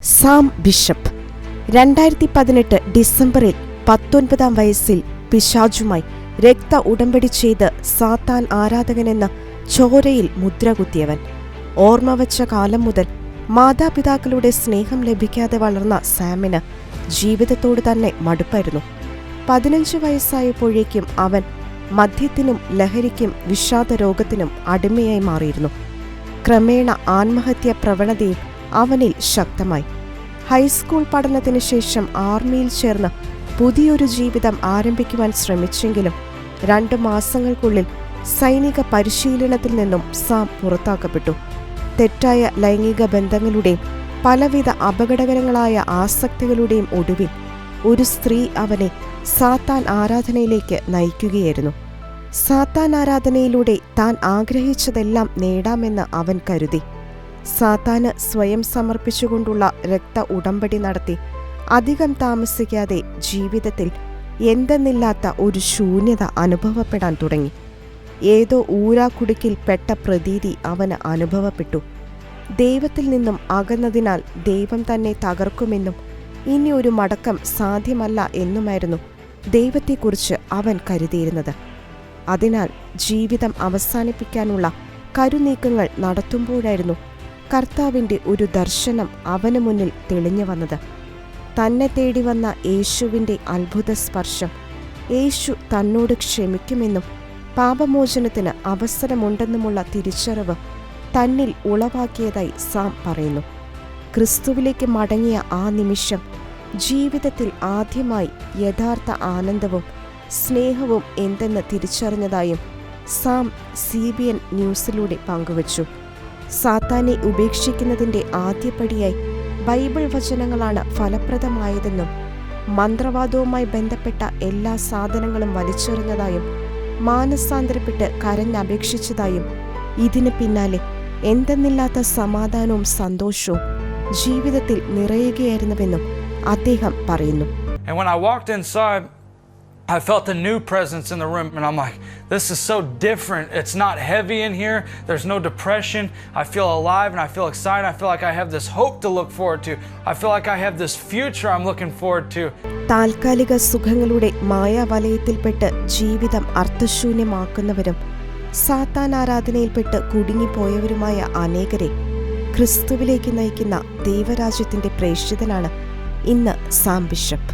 Sam bishop 2018 ഡിസംബറിൽ 19-ാം വയസ്സിൽ പിശാചുമായി രക്ത ഉടമ്പടി ചെയ്ത് സാത്താൻ ആരാധകനെന്ന ചോരയിൽ മുദ്രകുത്തിയവൻ. ഓർമ്മവച്ച കാലം മുതൽ മാതാപിതാക്കളുടെ സ്നേഹം ലഭിക്കാതെ വളർന്ന സാമിന് ജീവിതത്തോട് തന്നെ മടുപ്പായിരുന്നു. 15 വയസ്സായപ്പോഴേക്കും അവൻ മദ്യത്തിനും ലഹരിക്കും വിഷാദരോഗത്തിനും അടിമയായി മാറിയിരുന്നു. ക്രമേണ ആത്മഹത്യാ പ്രവണതയും അവനിൽ ശക്തമായി. ഹൈസ്കൂൾ പഠനത്തിനു ശേഷം ആർമിയിൽ ചേർന്ന് പുതിയൊരു ജീവിതം ആരംഭിക്കുവാൻ ശ്രമിച്ചെങ്കിലും 2 മാസങ്ങൾക്കുള്ളിൽ സൈനിക പരിശീലനത്തിൽ നിന്നും സാം പുറത്താക്കപ്പെട്ടു. തെറ്റായ ലൈംഗിക ബന്ധങ്ങളുടെയും പലവിധ അപകടകരങ്ങളായ ആസക്തികളുടെയും ഒടുവിൽ ഒരു സ്ത്രീ അവനെ സാത്താൻ ആരാധനയിലേക്ക് നയിക്കുകയായിരുന്നു. സാത്താൻ ആരാധനയിലൂടെ താൻ ആഗ്രഹിച്ചതെല്ലാം നേടാമെന്ന് അവൻ കരുതി. സാത്താന് സ്വയം സമർപ്പിച്ചുകൊണ്ടുള്ള രക്ത ഉടമ്പടി നടത്തി അധികം താമസിക്കാതെ ജീവിതത്തിൽ എന്തെന്നില്ലാത്ത ഒരു ശൂന്യത അനുഭവപ്പെടാൻ തുടങ്ങി. ഏതോ ഊരാക്കുടുക്കിൽ പെട്ട പ്രതീതി അവന് അനുഭവപ്പെട്ടു. ദൈവത്തിൽ നിന്നും അകന്നതിനാൽ ദൈവം തന്നെ തകർക്കുമെന്നും ഇനി ഒരു മടക്കം സാധ്യമല്ല എന്നുമായിരുന്നു ദൈവത്തെക്കുറിച്ച് അവൻ കരുതിയിരുന്നത്. അതിനാൽ ജീവിതം അവസാനിപ്പിക്കാനുള്ള കരുനീക്കങ്ങൾ നടത്തുമ്പോഴായിരുന്നു കർത്താവിൻ്റെ ഒരു ദർശനം അവന് മുന്നിൽ തെളിഞ്ഞു വന്നത്. തന്നെ തേടി വന്ന യേശുവിൻ്റെ അത്ഭുത സ്പർശം, യേശു തന്നോട് ക്ഷമിക്കുമെന്നും പാപമോചനത്തിന് അവസരമുണ്ടെന്നുമുള്ള തിരിച്ചറിവ് തന്നിൽ ഉളവാക്കിയതായി സാം പറയുന്നു. ക്രിസ്തുവിലേക്ക് മടങ്ങിയ ആ നിമിഷം ജീവിതത്തിൽ ആദ്യമായി യഥാർത്ഥ ആനന്ദവും സ്നേഹവും എന്തെന്ന് തിരിച്ചറിഞ്ഞതായും സാം CBN ന്യൂസിലൂടെ പങ്കുവച്ചു. സാത്താനെ ഉപേക്ഷിക്കുന്നതിൻ്റെ ആദ്യപടിയായി ബൈബിൾ വചനങ്ങളാണ് ഫലപ്രദമായതെന്നും മന്ത്രവാദവുമായി ബന്ധപ്പെട്ട എല്ലാ സാധനങ്ങളും വലിച്ചെറിഞ്ഞതായും മാനസാന്തരപ്പെട്ട് കരഞ്ഞപേക്ഷിച്ചതായും ഇതിന് പിന്നാലെ എന്തെന്നില്ലാത്ത സമാധാനവും സന്തോഷവും ജീവിതത്തിൽ നിറയുകയായിരുന്നുവെന്നും അദ്ദേഹം പറയുന്നു. And when I walked inside, I felt a new presence in the room, and I'm like, this is so different. It's not heavy in here. There's no depression. I feel alive and I feel excited. I feel like I have this hope to look forward to. I feel like I have this future I'm looking forward to. താൽക്കാലിക സുഖങ്ങളുടെ മായാവലയത്തിൽപ്പെട്ട് ജീവിതം അർത്ഥശൂന്യമാക്കുന്നവരും സാത്താൻ ആരാധനയിൽപ്പെട്ട് കുടുങ്ങിപ്പോയവരുമായ അനേകരെ ക്രിസ്തുവിലേക്ക് നയിക്കുന്ന ദൈവരാജ്യത്തിന്റെ പ്രേക്ഷിതനാണ് ഇന്ന് Sam bishop.